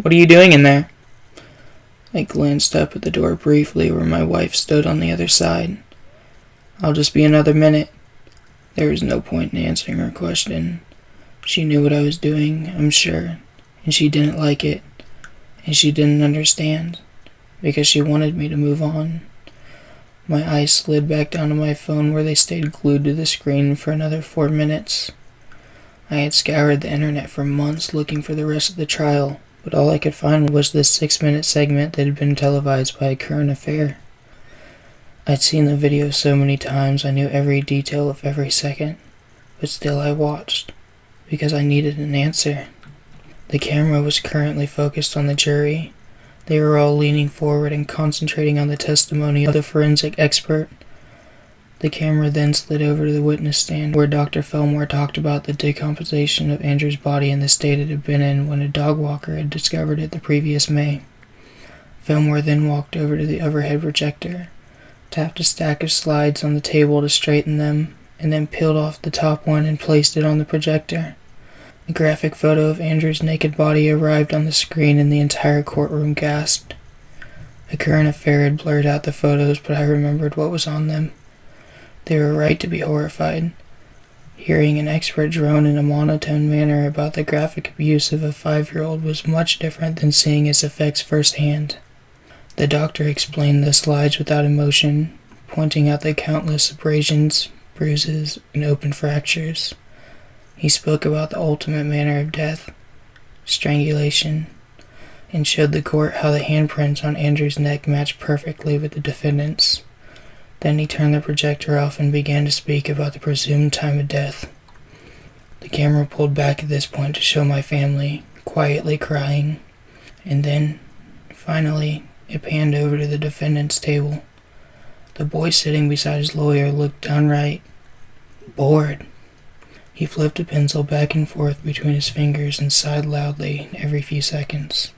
What are you doing in there?" I glanced up at the door briefly where my wife stood on the other side. "I'll just be another minute." There was no point in answering her question. She knew what I was doing, I'm sure, and she didn't like it, and she didn't understand, because she wanted me to move on. My eyes slid back down to my phone where they stayed glued to the screen for another 4 minutes. I had scoured the internet for months looking for the rest of the trial, but all I could find was this 6-minute segment that had been televised by a current affair. I'd seen the video so many times I knew every detail of every second, but still I watched, because I needed an answer. The camera was currently focused on the jury. They were all leaning forward and concentrating on the testimony of the forensic expert. The camera then slid over to the witness stand where Dr. Fillmore talked about the decomposition of Andrew's body and the state it had been in when a dog walker had discovered it the previous May. Fillmore then walked over to the overhead projector, tapped a stack of slides on the table to straighten them, and then peeled off the top one and placed it on the projector. A graphic photo of Andrew's naked body arrived on the screen and the entire courtroom gasped. A current affair had blurred out the photos, but I remembered what was on them. They were right to be horrified. Hearing an expert drone in a monotone manner about the graphic abuse of a 5-year-old was much different than seeing its effects firsthand. The doctor explained the slides without emotion, pointing out the countless abrasions, bruises, and open fractures. He spoke about the ultimate manner of death, strangulation, and showed the court how the handprints on Andrew's neck matched perfectly with the defendant's. Then he turned the projector off and began to speak about the presumed time of death. The camera pulled back at this point to show my family, quietly crying, and then, finally, it panned over to the defendant's table. The boy sitting beside his lawyer looked downright bored. He flipped a pencil back and forth between his fingers and sighed loudly every few seconds.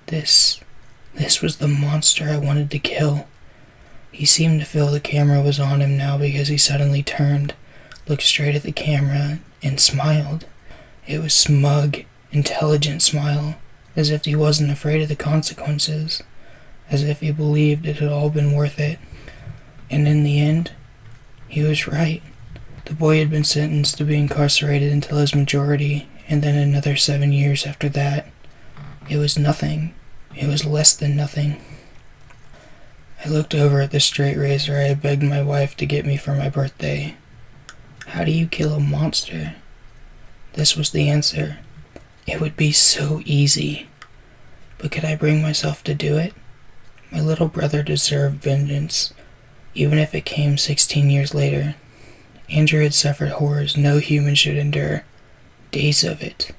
This was the monster I wanted to kill. He seemed to feel the camera was on him now because he suddenly turned, looked straight at the camera, and smiled. It was smug, intelligent smile, as if he wasn't afraid of the consequences, as if he believed it had all been worth it. And in the end, he was right. The boy had been sentenced to be incarcerated until his majority, and then another 7 years after that. It was nothing. It was less than nothing. I looked over at the straight razor I had begged my wife to get me for my birthday. How do you kill a monster? This was the answer. It would be so easy. But could I bring myself to do it? My little brother deserved vengeance, even if it came 16 years later. Andrew had suffered horrors no human should endure. Days of it.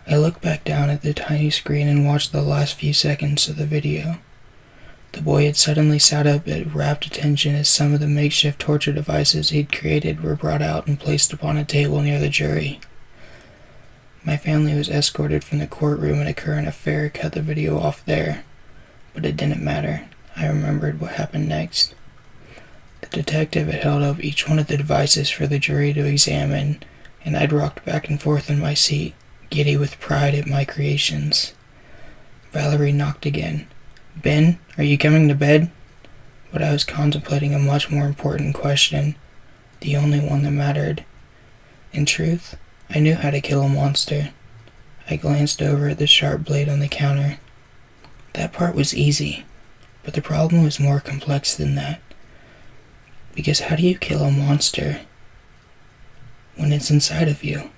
I looked back down at the tiny screen and watched the last few seconds of the video. The boy had suddenly sat up at rapt attention as some of the makeshift torture devices he'd created were brought out and placed upon a table near the jury. My family was escorted from the courtroom and a current affair cut the video off there. But it didn't matter. I remembered what happened next. The detective had held up each one of the devices for the jury to examine, and I'd rocked back and forth in my seat, giddy with pride at my creations. Valerie knocked again. "Ben, are you coming to bed?" But I was contemplating a much more important question, the only one that mattered. In truth, I knew how to kill a monster. I glanced over at the sharp blade on the counter. That part was easy, but the problem was more complex than that. Because how do you kill a monster when it's inside of you?